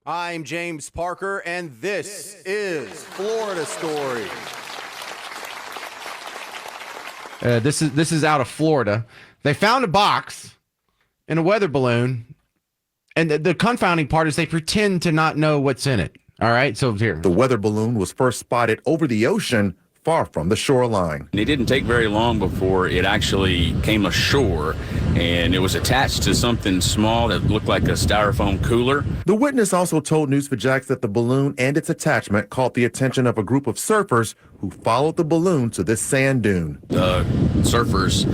I'm James Parker, and this is Florida Story. This is out of Florida. They found a box in a weather balloon, and the confounding part is they pretend to not know what's in it. All right, so here. The weather balloon was first spotted over the ocean, far from the shoreline. It didn't take very long before it actually came ashore, and it was attached to something small that looked like a styrofoam cooler. The witness also told News4JAX that the balloon and its attachment caught the attention of a group of surfers who followed the balloon to this sand dune. The surfers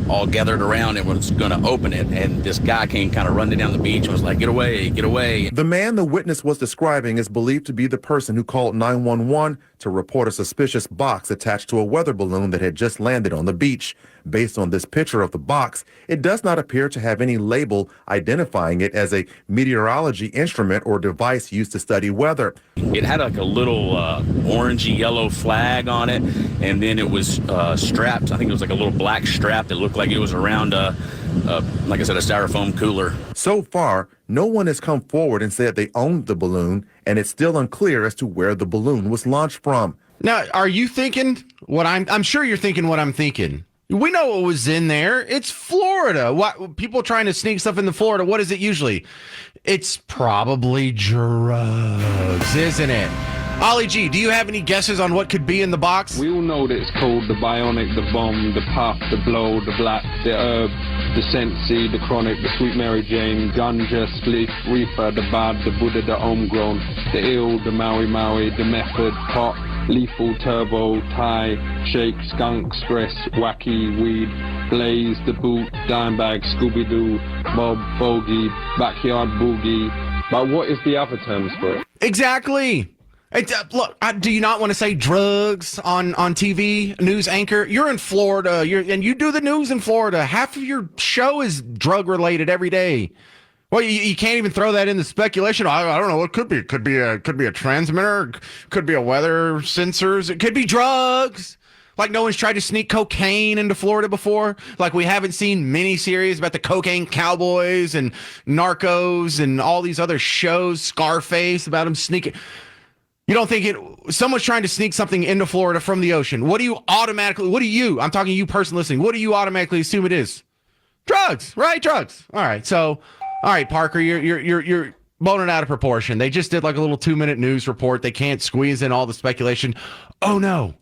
all gathered around and was going to open it, and this guy came kind of running down the beach and was like, "Get away, get away." The man the witness was describing is believed to be the person who called 911 to report a suspicious box attached to a weather balloon that had just landed on the beach. Based on this picture of the box, it does not appear to have any label identifying it as a meteorology instrument or device used to study weather. It had like a little orangey yellow flag on it, and then it was strapped. I think it was like a little black strap that looked like it was around like I said, a styrofoam cooler. So far, no one has come forward and said they owned the balloon, and it's still unclear as to where the balloon was launched from. Now, are you thinking what I'm sure you're thinking what I'm thinking. We know what was in there. It's Florida. What people trying to sneak stuff into Florida, what is it usually? It's probably drugs, isn't it? Ollie G, do you have any guesses on what could be in the box? We all know that it's called the bionic, the bomb, the puff, the blow, the black, the herb, the sensi, the chronic, the sweet Mary Jane, ganja, spliff, reefer, the bad, the Buddha, the homegrown, the ill, the Maui Maui, the method, pot, lethal, turbo, Thai, shake, skunk, stress, wacky, weed, blaze, the boot, dime bag, Scooby-Doo, Bob, bogey, backyard boogie. But what is the other terms for it? Exactly. Look, do you not want to say drugs on TV, news anchor? You're in Florida, and you do the news in Florida. Half of your show is drug related every day. Well, you can't even throw that in the speculation. I don't know what could be. It could be a transmitter. Could be a weather sensors. It could be drugs. Like no one's tried to sneak cocaine into Florida before. Like we haven't seen miniseries about the cocaine cowboys and Narcos and all these other shows. Scarface about them sneaking. You don't think someone's trying to sneak something into Florida from the ocean. I'm talking to you person listening. What do you automatically assume it is? Drugs, right? Drugs. All right, Parker, you're blowing it out of proportion. They just did like a little 2-minute news report. They can't squeeze in all the speculation. Oh no.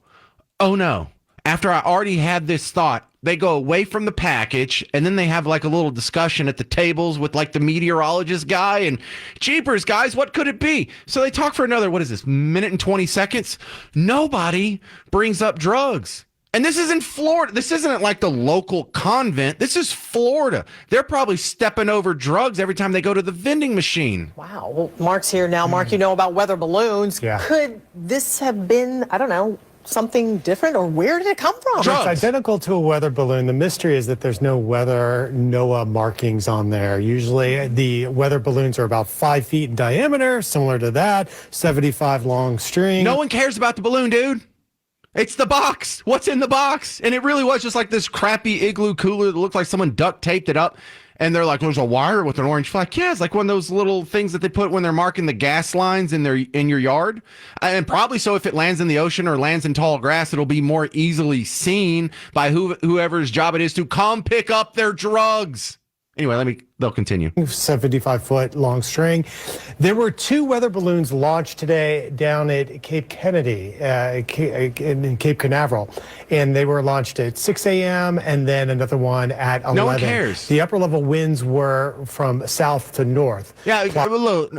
After I already had this thought, they go away from the package and then they have like a little discussion at the tables with like the meteorologist guy and jeepers, guys, what could it be? So they talk for another, minute and 20 seconds. Nobody brings up drugs. And this isn't Florida. This isn't like the local convent. This is Florida. They're probably stepping over drugs every time they go to the vending machine. Wow. Well, Mark's here now. Mark, you know about weather balloons. Yeah. Could this have been, I don't know, something different, or where did it come from? Drugs. It's identical to a weather balloon. The mystery is that there's no weather NOAA markings on there. Usually the weather balloons are about 5 feet in diameter, similar to that, 75 long string. No one cares about the balloon, dude. It's the box. What's in the box? And it really was just like this crappy igloo cooler that looked like someone duct taped it up. And they're like, there's a wire with an orange flag. Yeah, it's like one of those little things that they put when they're marking the gas lines in your yard. And probably so if it lands in the ocean or lands in tall grass, it'll be more easily seen by whoever's job it is to come pick up their drugs. Anyway, they'll continue. 75-foot long string. There were 2 weather balloons launched today down at Cape Kennedy, in Cape Canaveral. And they were launched at 6 a.m. and then another one at 11. No one cares. The upper level winds were from south to north. Yeah, look,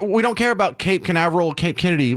we don't care about Cape Canaveral, Cape Kennedy.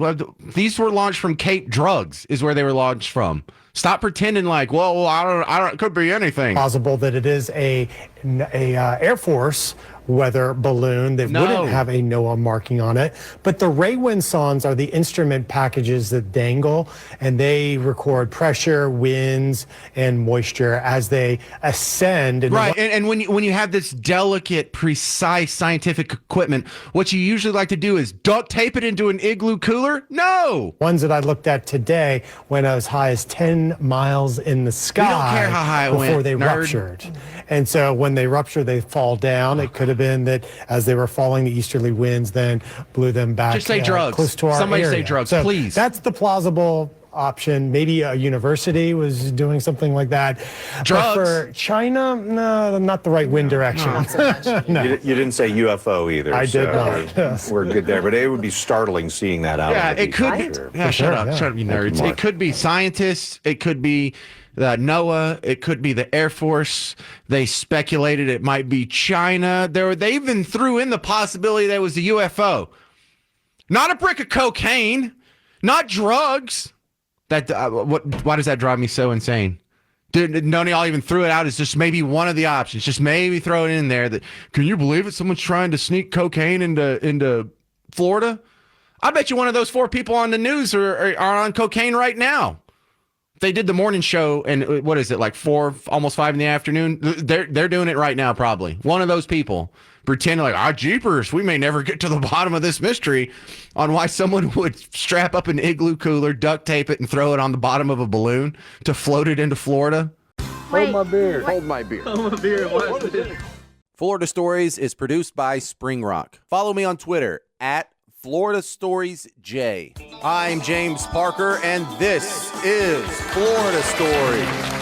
These were launched from Cape Drugs is where they were launched from. Stop pretending like, well, I don't. It could be anything. Possible that it is a Air Force weather balloon that wouldn't have a NOAA marking on it. But the Raywindsondes are the instrument packages that dangle, and they record pressure, winds, and moisture as they ascend. Right, and when you have this delicate, precise scientific equipment, what you usually like to do is duct tape it into an igloo cooler? No! Ones that I looked at today went as high as 10 miles in the sky. We don't care how high it went, before they nerd. ruptured. And so when they rupture, they fall down. It could have been that as they were following the easterly winds, then blew them back. Just say drugs. Close to our Somebody say area. drugs, So please. That's the plausible option. Maybe a university was doing something like that. Drugs. But for China, no, not the right wind direction. You didn't say UFO either. I did so not. We're good there, but it would be startling seeing that out. Yeah, on the it beach, could for be. sure. Yeah, shut up, yeah. shut up, you Thank you, nerds. Mark. It could be scientists. It could be NOAA. It could be the Air Force. They speculated it might be China. They even threw in the possibility that it was a UFO, not a brick of cocaine, not drugs. That why does that drive me so insane? Dude, none of y'all even threw it out as just maybe one of the options. Just maybe throw it in there. That can you believe it? Someone's trying to sneak cocaine into Florida. I bet you one of those 4 people on the news are on cocaine right now. They did the morning show, and what is it, like 4, almost 5 in the afternoon? They're doing it right now, probably. One of those people pretending like, jeepers, we may never get to the bottom of this mystery on why someone would strap up an igloo cooler, duct tape it, and throw it on the bottom of a balloon to float it into Florida. Wait, Hold my beer. Florida Stories is produced by Spring Rock. Follow me on Twitter at Florida Stories J. I'm James Parker, and this is Florida Stories.